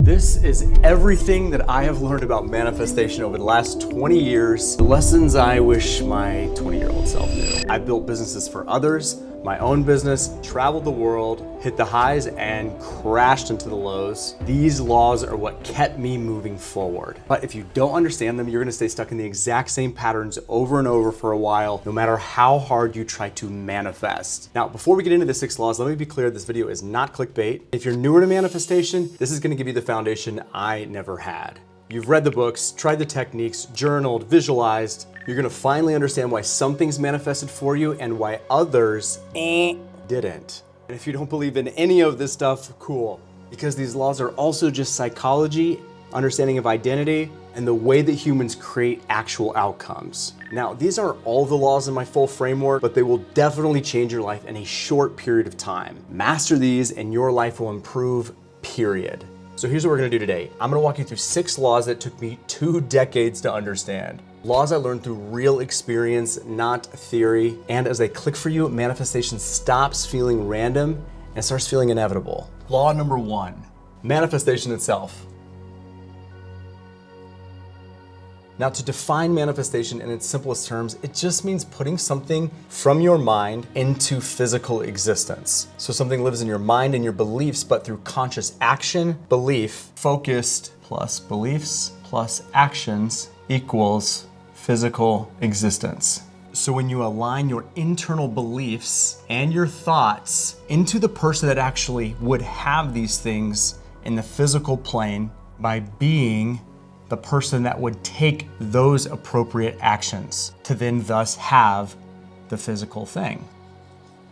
This is everything that I have learned about manifestation over the last 20 years. The lessons I wish my 20-year-old self knew. I've built businesses for others, my own business, traveled the world, hit the highs and crashed into the lows. These laws are what kept me moving forward. But if you don't understand them, you're gonna stay stuck in the exact same patterns over and over for a while, no matter how hard you try to manifest. Now, before we get into the 6 laws, let me be clear, this video is not clickbait. If you're newer to manifestation, this is gonna give you the foundation I never had. You've read the books, tried the techniques, journaled, visualized. You're gonna finally understand why some things manifested for you and why others didn't. And if you don't believe in any of this stuff, cool. Because these laws are also just psychology, understanding of identity, and the way that humans create actual outcomes. Now, these are all the laws in my full framework, but they will definitely change your life in a short period of time. Master these and your life will improve, period. So here's what we're gonna do today. I'm gonna walk you through 6 laws that took me 2 decades to understand. Laws I learned through real experience, not theory. And as they click for you, manifestation stops feeling random and starts feeling inevitable. Law number 1, manifestation itself. Now, to define manifestation in its simplest terms, it just means putting something from your mind into physical existence. So something lives in your mind and your beliefs, but through conscious action, belief, focused plus beliefs plus actions equals physical existence. So when you align your internal beliefs and your thoughts into the person that actually would have these things in the physical plane by being the person that would take those appropriate actions to then thus have the physical thing.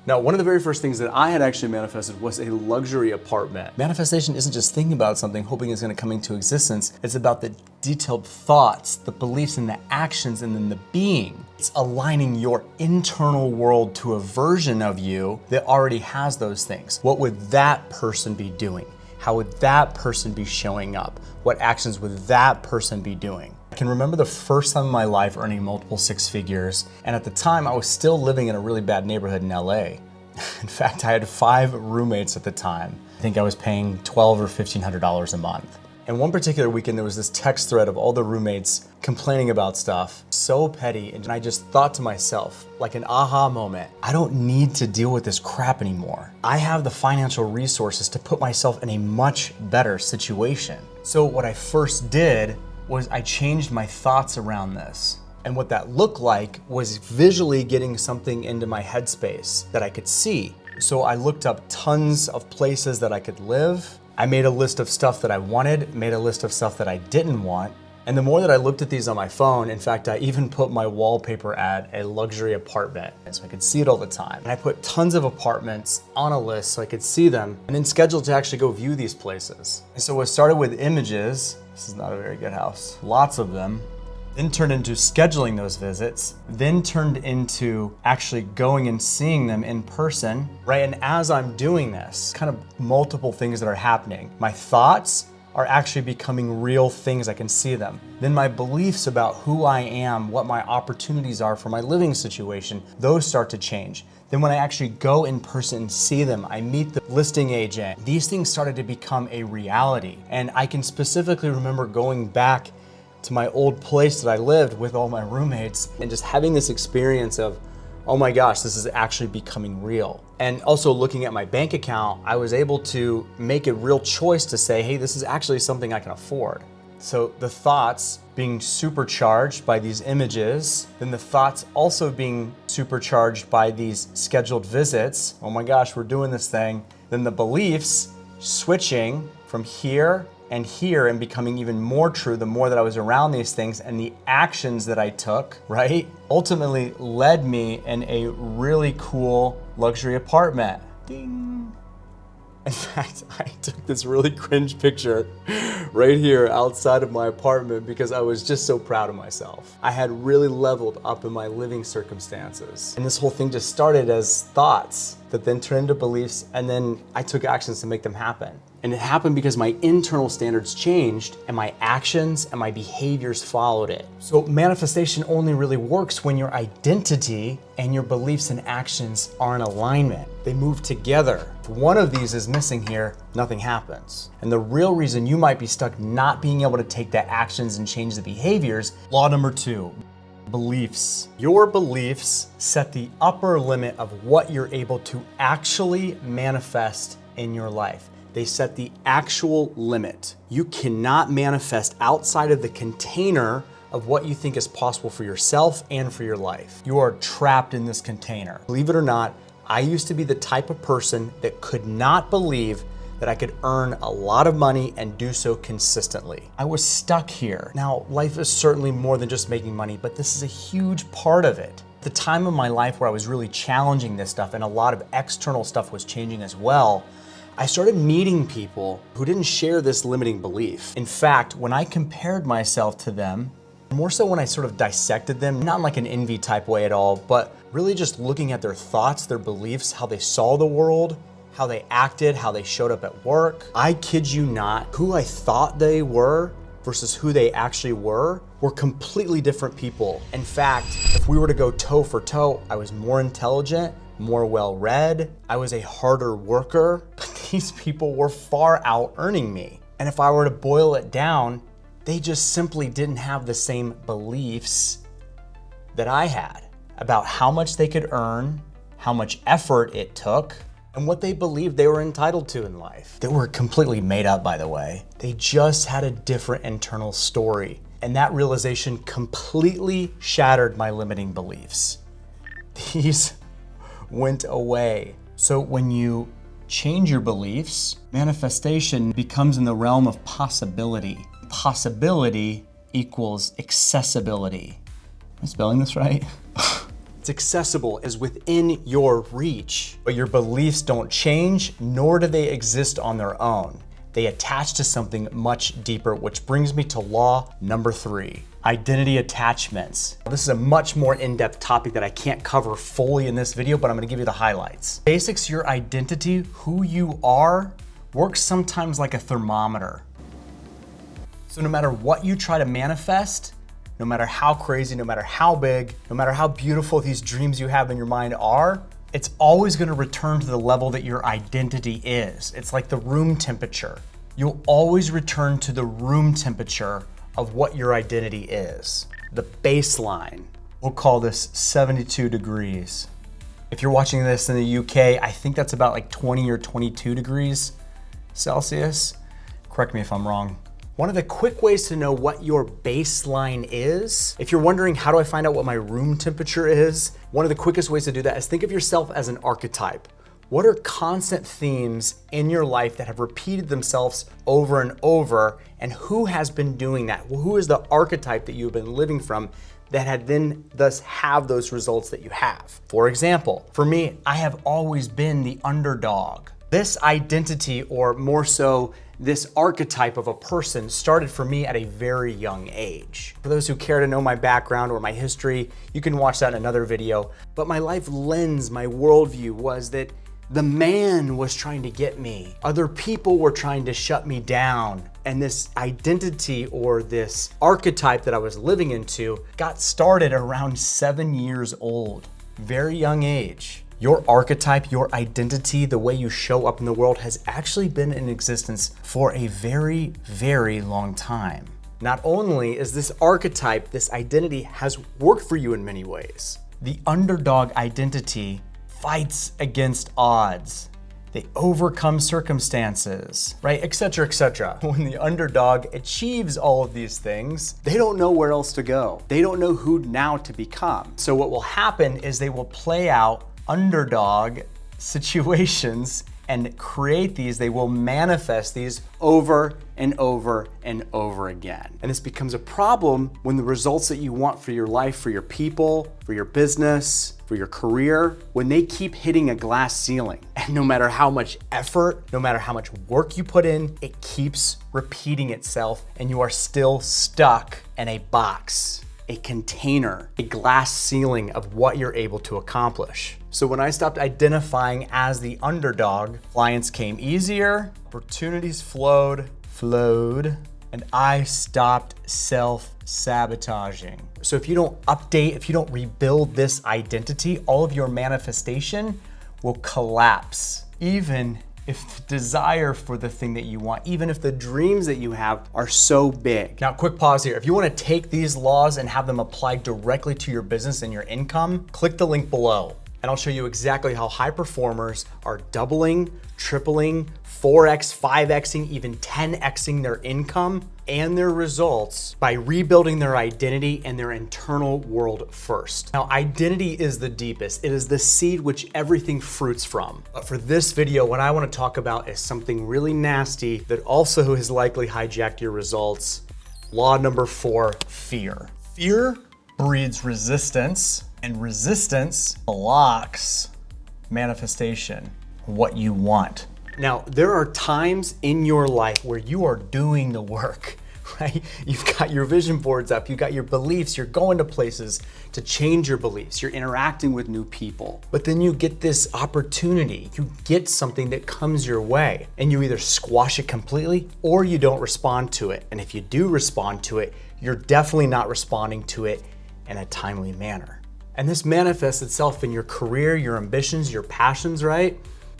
Now, one of the very first things that I had actually manifested was a luxury apartment. Manifestation isn't just thinking about something, hoping it's gonna come into existence. It's about the detailed thoughts, the beliefs, and the actions, and then the being. It's aligning your internal world to a version of you that already has those things. What would that person be doing? How would that person be showing up? What actions would that person be doing? I can remember the first time in my life earning multiple 6 figures, and at the time I was still living in a really bad neighborhood in LA. In fact, I had 5 roommates at the time. I think I was paying $1,200 or $1,500 a month. And one particular weekend, there was this text thread of all the roommates complaining about stuff, so petty, and I just thought to myself, like an aha moment, I don't need to deal with this crap anymore. I have the financial resources to put myself in a much better situation. So what I first did was I changed my thoughts around this. And what that looked like was visually getting something into my headspace that I could see. So I looked up tons of places that I could live. I made a list of stuff that I wanted, made a list of stuff that I didn't want. And the more that I looked at these on my phone, in fact, I even put my wallpaper at a luxury apartment so I could see it all the time. And I put tons of apartments on a list so I could see them and then scheduled to actually go view these places. And so it started with images. This is not a very good house. Lots of them. Then turned into scheduling those visits, then turned into actually going and seeing them in person, right? And as I'm doing this, kind of multiple things that are happening. My thoughts are actually becoming real things, I can see them. Then my beliefs about who I am, what my opportunities are for my living situation, those start to change. Then when I actually go in person and see them, I meet the listing agent. These things started to become a reality. And I can specifically remember going back to my old place that I lived with all my roommates and just having this experience of, oh my gosh, this is actually becoming real. And also looking at my bank account, I was able to make a real choice to say, hey, this is actually something I can afford. So the thoughts being supercharged by these images, then the thoughts also being supercharged by these scheduled visits. Oh my gosh, we're doing this thing. Then the beliefs switching from here and becoming even more true the more that I was around these things, and the actions that I took, right, ultimately led me in a really cool luxury apartment. Ding. In fact, I took this really cringe picture right here outside of my apartment because I was just so proud of myself. I had really leveled up in my living circumstances. And this whole thing just started as thoughts. that then turned into beliefs, and then I took actions to make them happen. And it happened because my internal standards changed and my actions and my behaviors followed it. So manifestation only really works when your identity and your beliefs and actions are in alignment. They move together. If one of these is missing here, nothing happens. And the real reason you might be stuck not being able to take the actions and change the behaviors, law number 2. Beliefs. Your beliefs set the upper limit of what you're able to actually manifest in your life. They set the actual limit. You cannot manifest outside of the container of what you think is possible for yourself and for your life. You are trapped in this container. Believe it or not, I used to be the type of person that could not believe that I could earn a lot of money and do so consistently. I was stuck here. Now, life is certainly more than just making money, but this is a huge part of it. The time of my life where I was really challenging this stuff and a lot of external stuff was changing as well, I started meeting people who didn't share this limiting belief. In fact, when I compared myself to them, more so when I sort of dissected them, not in like an envy type way at all, but really just looking at their thoughts, their beliefs, how they saw the world, how they acted, how they showed up at work. I kid you not, who I thought they were versus who they actually were completely different people. In fact, if we were to go toe for toe, I was more intelligent, more well-read, I was a harder worker, but these people were far out earning me. And if I were to boil it down, they just simply didn't have the same beliefs that I had about how much they could earn, how much effort it took, and what they believed they were entitled to in life. They were completely made up, by the way. They just had a different internal story. And that realization completely shattered my limiting beliefs. These went away. So when you change your beliefs, manifestation becomes in the realm of possibility. Possibility equals accessibility. Am I spelling this right? It's accessible, is within your reach, but your beliefs don't change, nor do they exist on their own. They attach to something much deeper, which brings me to law number 3, identity attachments. This is a much more in-depth topic that I can't cover fully in this video, but I'm gonna give you the highlights. Basics, your identity, who you are, works sometimes like a thermometer. So no matter what you try to manifest, no matter how crazy, no matter how big, no matter how beautiful these dreams you have in your mind are, it's always gonna return to the level that your identity is. It's like the room temperature. You'll always return to the room temperature of what your identity is. The baseline, we'll call this 72 degrees. If you're watching this in the UK, I think that's about like 20 or 22 degrees Celsius. Correct me if I'm wrong. One of the quick ways to know what your baseline is, if you're wondering how do I find out what my room temperature is, one of the quickest ways to do that is think of yourself as an archetype. What are constant themes in your life that have repeated themselves over and over, and who has been doing that? Well, who is the archetype that you've been living from that had then thus have those results that you have? For example, for me, I have always been the underdog. This identity, or more so, this archetype of a person started for me at a very young age. For those who care to know my background or my history, you can watch that in another video. But my life lens, my worldview was that the man was trying to get me. Other people were trying to shut me down. And this identity or this archetype that I was living into got started around 7 years old, very young age. Your archetype, your identity, the way you show up in the world has actually been in existence for a very, very long time. Not only is this archetype, this identity has worked for you in many ways. The underdog identity fights against odds. They overcome circumstances, right? Etc., etc. When the underdog achieves all of these things, they don't know where else to go. They don't know who now to become. So what will happen is they will play out underdog situations and create these, they will manifest these over and over and over again. And this becomes a problem when the results that you want for your life, for your people, for your business, for your career, when they keep hitting a glass ceiling. And no matter how much effort, no matter how much work you put in, it keeps repeating itself and you are still stuck in a box, a container, a glass ceiling of what you're able to accomplish. So when I stopped identifying as the underdog, clients came easier, opportunities flowed, and I stopped self-sabotaging. So if you don't update, if you don't rebuild this identity, all of your manifestation will collapse. Even if the desire for the thing that you want, even if the dreams that you have are so big. Now, quick pause here. If you want to take these laws and have them applied directly to your business and your income, click the link below. And I'll show you exactly how high performers are doubling, tripling, 4x, 5xing, even 10xing their income and their results by rebuilding their identity and their internal world first. Now, identity is the deepest. It is the seed which everything fruits from. But for this video, what I want to talk about is something really nasty that also has likely hijacked your results. Law number 4, fear. Fear breeds resistance, and resistance blocks manifestation, what you want. Now, there are times in your life where you are doing the work, right? You've got your vision boards up, you've got your beliefs, you're going to places to change your beliefs, you're interacting with new people. But then you get this opportunity, you get something that comes your way, and you either squash it completely or you don't respond to it. And if you do respond to it, you're definitely not responding to it in a timely manner. And this manifests itself in your career, your ambitions, your passions, right?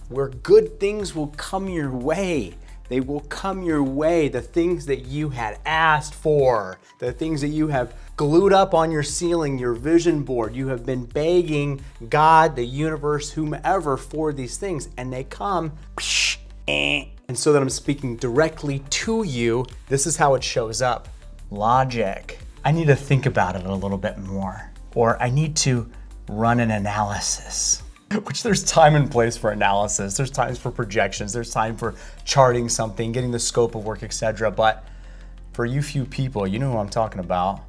Where good things will come your way. They will come your way. The things that you had asked for, the things that you have glued up on your ceiling, your vision board. You have been begging God, the universe, whomever for these things, and they come. And so that I'm speaking directly to you, this is how it shows up. Logic. I need to think about it a little bit more, or I need to run an analysis. Which there's time and place for analysis. There's times for projections. There's time for charting something, getting the scope of work, etc. But for you few people, you know who I'm talking about.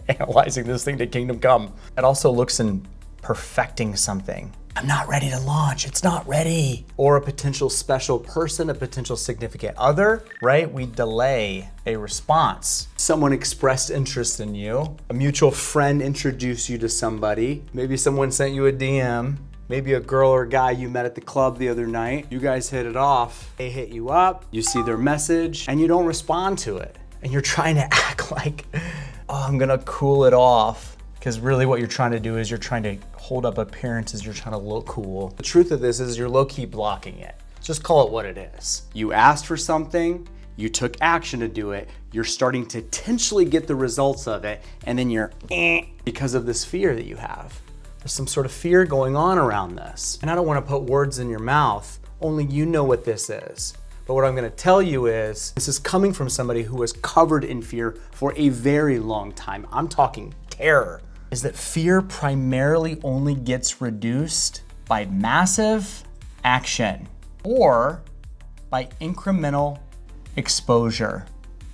Analyzing this thing to kingdom come. It also looks in perfecting something. I'm not ready to launch, it's not ready. Or a potential special person, a potential significant other, right? We delay a response. Someone expressed interest in you, a mutual friend introduced you to somebody, maybe someone sent you a DM, maybe a girl or guy you met at the club the other night, you guys hit it off, they hit you up, you see their message, and you don't respond to it. And you're trying to act like, oh, I'm gonna cool it off. Because really what you're trying to do is you're trying to hold up appearances, you're trying to look cool. The truth of this is you're low-key blocking it. Just call it what it is. You asked for something, you took action to do it, you're starting to potentially get the results of it, and then you're because of this fear that you have. There's some sort of fear going on around this. And I don't want to put words in your mouth, only you know what this is. But what I'm gonna tell you is, this is coming from somebody who was covered in fear for a very long time. I'm talking terror. Is that fear primarily only gets reduced by massive action or by incremental exposure.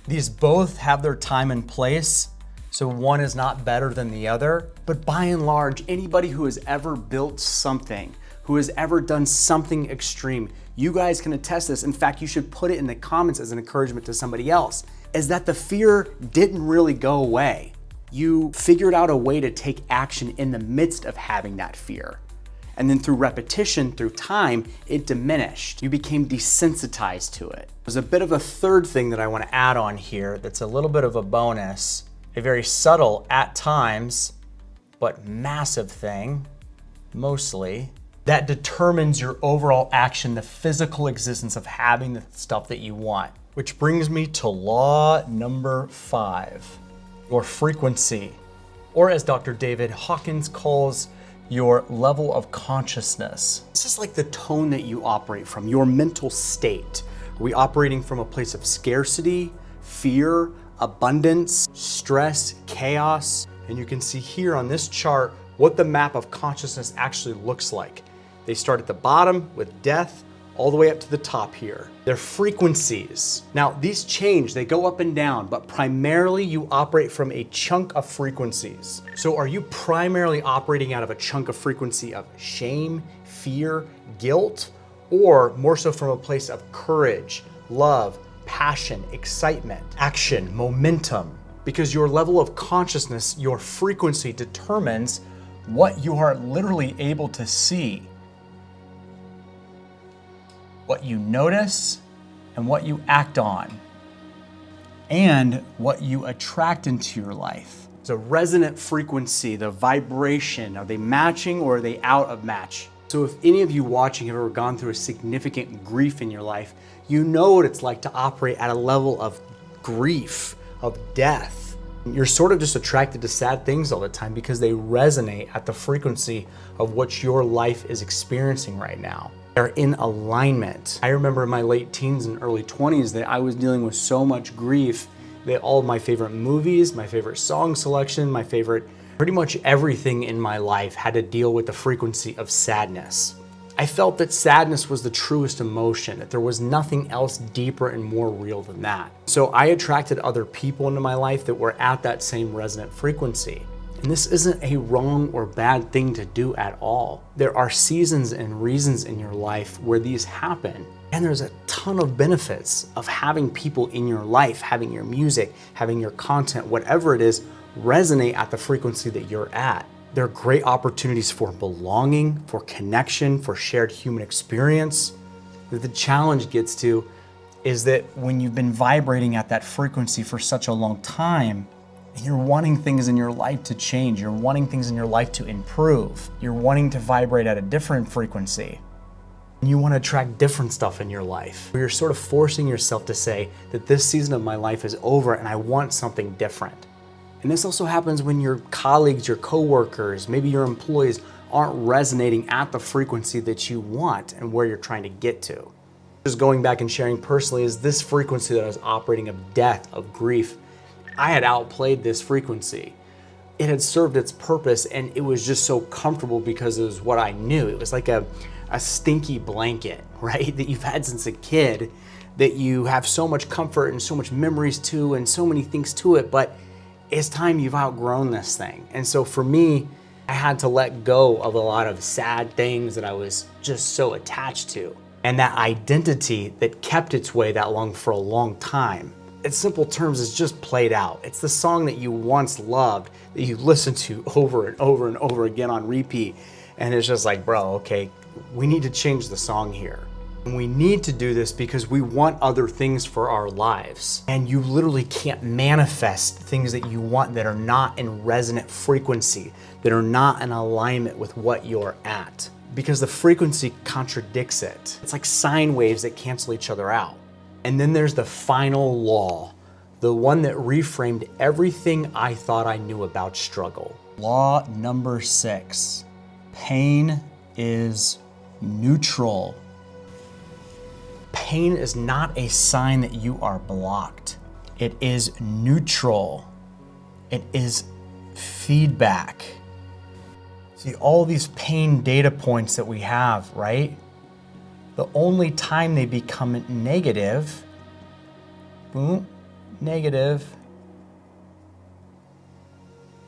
These both have their time and place, so one is not better than the other. But by and large, anybody who has ever built something, who has ever done something extreme, you guys can attest this. In fact, you should put it in the comments as an encouragement to somebody else, is that the fear didn't really go away. You figured out a way to take action in the midst of having that fear. And then through repetition, through time, it diminished. You became desensitized to it. There's a bit of a third thing that I want to add on here that's a little bit of a bonus, a very subtle at times, but massive thing, mostly, that determines your overall action, the physical existence of having the stuff that you want. Which brings me to law number 5. Your frequency, or as Dr. David Hawkins calls, your level of consciousness. This is like the tone that you operate from, your mental state. Are we operating from a place of scarcity, fear, abundance, stress, chaos? And you can see here on this chart what the map of consciousness actually looks like. They start at the bottom with death, all the way up to the top here. They're frequencies. Now, these change, they go up and down, but primarily you operate from a chunk of frequencies. So are you primarily operating out of a chunk of frequency of shame, fear, guilt, or more so from a place of courage, love, passion, excitement, action, momentum? Because your level of consciousness, your frequency determines what you are literally able to see, what you notice, and what you act on, and what you attract into your life. The resonant frequency, the vibration, are they matching or are they out of match? So if any of you watching have ever gone through a significant grief in your life, you know what it's like to operate at a level of grief, of death. You're sort of just attracted to sad things all the time because they resonate at the frequency of what your life is experiencing right now. They're in alignment. I remember in my late teens and early 20s that I was dealing with so much grief that all of my favorite movies, my favorite song selection, pretty much everything in my life had to deal with the frequency of sadness. I felt that sadness was the truest emotion, that there was nothing else deeper and more real than that. So I attracted other people into my life that were at that same resonant frequency. And this isn't a wrong or bad thing to do at all. There are seasons and reasons in your life where these happen. And there's a ton of benefits of having people in your life, having your music, having your content, whatever it is, resonate at the frequency that you're at. There are great opportunities for belonging, for connection, for shared human experience. The challenge gets to is that when you've been vibrating at that frequency for such a long time, you're wanting things in your life to change, you're wanting things in your life to improve, you're wanting to vibrate at a different frequency. And you want to attract different stuff in your life. You're sort of forcing yourself to say that this season of my life is over and I want something different. And this also happens when your colleagues, your coworkers, maybe your employees aren't resonating at the frequency that you want and where you're trying to get to. Just going back and sharing personally is this frequency that I was operating of death, of grief. I had outplayed this frequency. It had served its purpose and it was just so comfortable because it was what I knew. It was like a stinky blanket, right? That you've had since a kid, that you have so much comfort and so much memories to and so many things to it, but it's time you've outgrown this thing. And so for me, I had to let go of a lot of sad things that I was just so attached to. And that identity that kept its way that long for a long time, in simple terms, is just played out. It's the song that you once loved, that you listened to over and over and over again on repeat. And it's just like, bro, okay, we need to change the song here. And we need to do this because we want other things for our lives. And you literally can't manifest things that you want that are not in resonant frequency, that are not in alignment with what you're at, because the frequency contradicts it. It's like sine waves that cancel each other out. And then there's the final law, the one that reframed everything I thought I knew about struggle. Law number 6, pain is neutral. Pain is not a sign that you are blocked. It is neutral. It is feedback. See, all these pain data points that we have, right? The only time they become negative, boom, negative.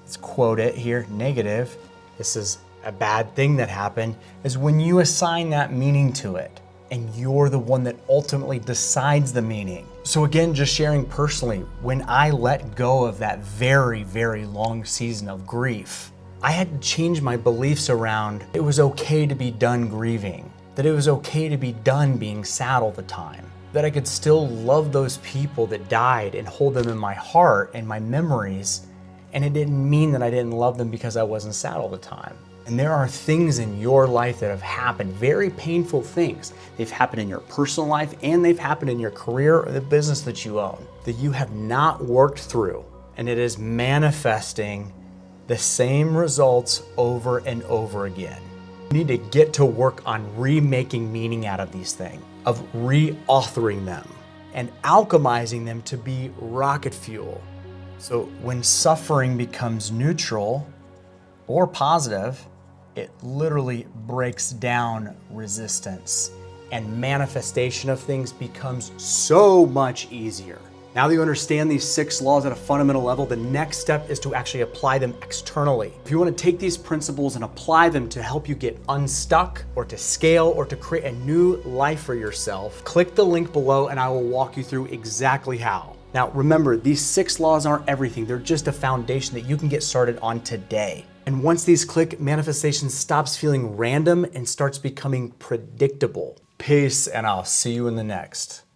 Let's quote it here, negative. This is a bad thing that happened, is when you assign that meaning to it. And you're the one that ultimately decides the meaning. So again, just sharing personally, when I let go of that very, very long season of grief, I had to change my beliefs around it was okay to be done grieving, that it was okay to be done being sad all the time, that I could still love those people that died and hold them in my heart and my memories, and it didn't mean that I didn't love them because I wasn't sad all the time. And there are things in your life that have happened, very painful things. They've happened in your personal life and they've happened in your career or the business that you own, that you have not worked through. And it is manifesting the same results over and over again. You need to get to work on remaking meaning out of these things, of reauthoring them and alchemizing them to be rocket fuel. So when suffering becomes neutral or positive, it literally breaks down resistance and manifestation of things becomes so much easier. Now that you understand these 6 laws at a fundamental level, the next step is to actually apply them externally. If you want to take these principles and apply them to help you get unstuck or to scale or to create a new life for yourself, click the link below and I will walk you through exactly how. Now remember, these 6 laws aren't everything. They're just a foundation that you can get started on today. And once these click, manifestation stops feeling random and starts becoming predictable. Peace, and I'll see you in the next.